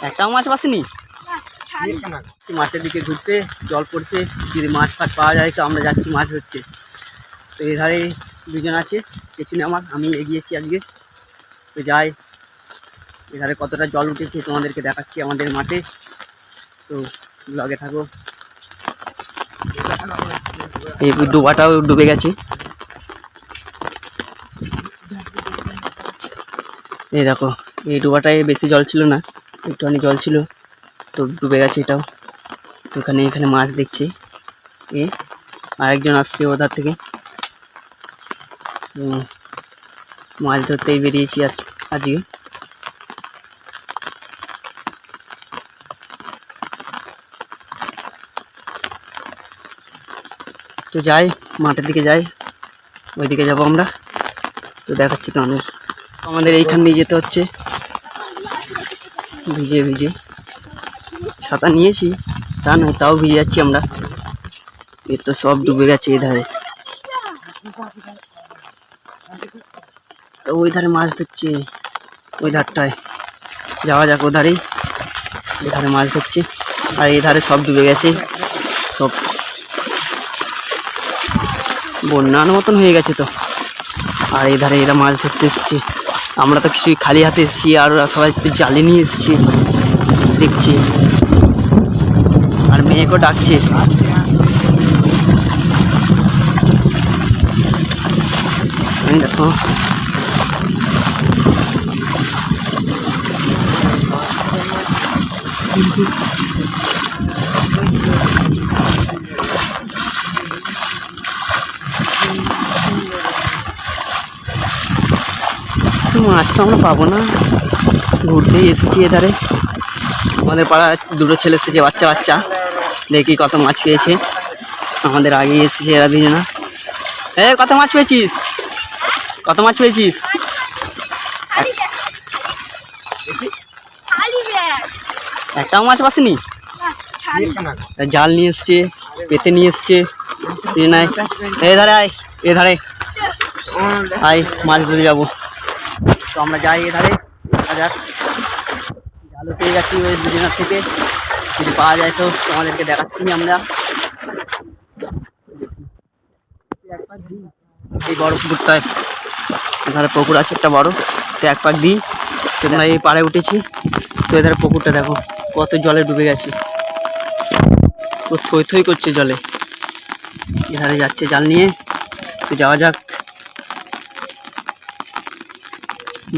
একটাও মাছ পাসনি। মাঠের দিকে ঘুরতে, জল পড়ছে, যদি মাছ ফাছ পাওয়া যায় তো আমরা যাচ্ছি মাছ ধরতে। তো এধারে দুজন আছে পেছনে আমার, আমি এগিয়েছি আজকে। তো যাই, এধারে কতটা জল উঠেছে তোমাদেরকে দেখাচ্ছি আমাদের মাঠে। তো ব্লগে থাকো। এই ডোবাটাও ডুবে গেছে, এই দেখো এই ডোবাটায় বেশি জল ছিল না, একটুখানি জল ছিল, তো ডুবে গেছে এটাও। তো এখানে মাছ দেখছি, এ আরেকজন আসছে ওধার থেকে। মাছ ধরতেই বেরিয়েছি আজকে। তো যাই, মাঠের দিকে যাই, ওইদিকে যাবো আমরা। তো দেখাচ্ছি তো আমাদের এইখান দিয়ে যেতে হচ্ছে ভিজে ভিজে। ছাতা নিয়েছি তা নয়, তাও ভিজে যাচ্ছি আমরা। এ তো সব ডুবে গেছে এধারে। তো ওই ধারে মাছ ধরছে, ওই ধারটায় যাওয়া যাক, ওধারেই এধারে মাছ ধরছে। আর এই ধারে সব ডুবে গেছে, সব বন্যার মতন হয়ে গেছে তো। আর এই ধারে এরা মাছ ধরতে এসছে, আমরা তো কিছুই খালি হাতে এসেছি, আর ওরা সবাই একটু জালে নিয়ে এসছে দেখছি। আর মেয়েকেও ডাকছে। দেখো মাছ তো আমরা পাবো না, ঘুরতেই এসেছি এধারে। আমাদের পাড়া দুটো ছেলে এসেছে, বাচ্চা বাচ্চা, দেখি কত মাছ পেয়েছে। আমাদের আগে এসেছে এরা দুজনা। কত মাছ পেয়েছিস? কত মাছ পেয়েছিস? একটাও মাছ পাসনি। জাল নিয়ে এসছে, পেতে নিয়ে এসছে। এধারে আয়, এধারে আয়, মাছ ধরে যাবো। তো আমরা যাই এধারে, দেখা যাক। জালও পেয়ে গেছি ওই দুজনের থেকে, যদি পাওয়া যায় তো তোমাদেরকে দেখাচ্ছি আমরা। এই বড় পুকুরটায়, এধারে পুকুর আছে একটা বড়, তো এক পাক দিই। তো আমরা এই পাড়ে উঠেছি, তো এধারে পুকুরটা দেখো কত জলে ডুবে গেছে, তো থই থই করছে জলে। এধারে যাচ্ছে জাল নিয়ে, তো যাওয়া যাক।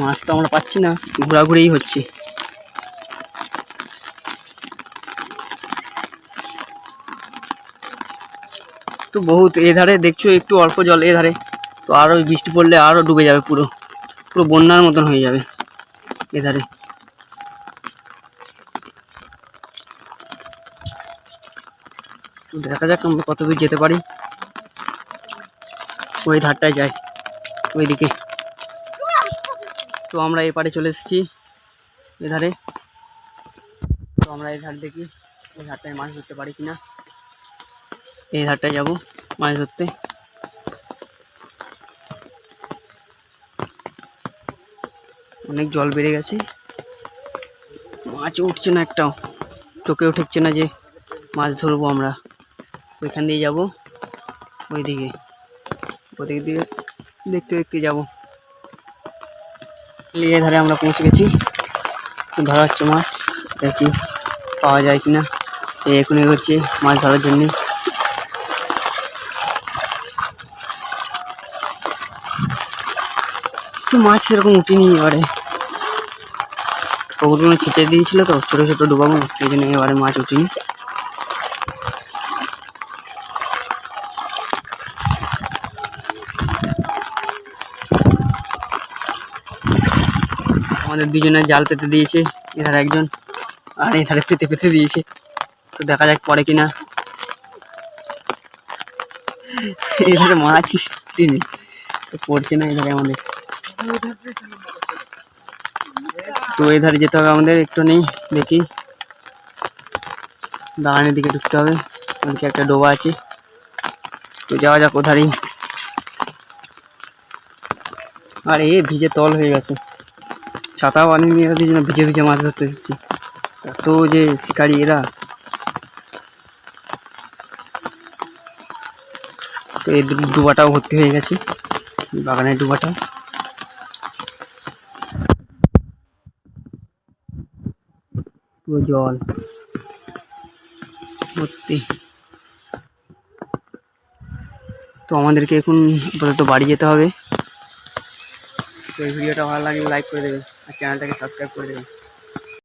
মাছ তো আমরা পাচ্ছি না, ঘোরাঘুরিই হচ্ছে। তো বহুত এধারে দেখছো একটু অল্প জল এধারে, তো আরও বৃষ্টি পড়লে আরও ডুবে যাবে, পুরো পুরো বন্যার মতন হয়ে যাবে এধারে। তো দেখা যাক আমরা কত দূর যেতে পারি। ওই ধারটায় যাই, ওইদিকে। তো আমরা এপারে চলে এসেছি এধারে। তো আমরা এই ধার দেখি এই ধারটায় মাছ ধরতে পারি কিনা। এই ধারটায় যাবো মাছ ধরতে। অনেক জল বেড়ে গেছে, মাছ উঠছে না একটাও, চোখেও ঠেকছে না যে মাছ ধরবো আমরা। ওইখান দিয়ে যাবো ওইদিকে, ওদিক দিয়ে দেখতে দেখতে যাবো। এই ধারে আমরা পৌঁছে গেছি, ধরা হচ্ছে মাছ, দেখি পাওয়া যায় কিনা। এখন এগোচ্ছে মাছ ধরার জন্যে। তো মাছ সেরকম উঠিনি এবারে, পুকুরগুলো ছেঁচে দিয়েছিল তো ছোটো ছোটো ডোবাগুলো, সেই জন্য এবারে মাছ উঠিনি। আমাদের দুজনে জাল পেতে দিয়েছে, এধারে একজন আর এধারে পেতে দিয়েছে। তো দেখা যাক পরে কিনা। এধারে মাছ উঠিনি, তো পড়ছে না এধারে আমাদের। তো এধারে যেতে হবে আমাদের, একটু নেই দেখি দাঁড়ানোর দিকে ঢুকতে হবে, ওদিকে একটা ডোবা আছে। তো যাওয়া যাক ওধারেই। আর ভিজে তল হয়ে গেছে, ছাতাও আনিনি, এর জন্য ভিজে ভিজে মাছ ধরতে এসেছি। এত যে শিকারি এরা। তো এই ডুবাটাও ভর্তি হয়ে গেছে, বাগানের ডুবাটা। পুরো জল ভর্তি। তো আমাদেরকে এখন আপাতত বাড়ি যেতে হবে। তো এই ভিডিওটা ভালো লাগলে লাইক করে দেবেন আর চ্যানেলটাকে সাবস্ক্রাইব করে দেবেন।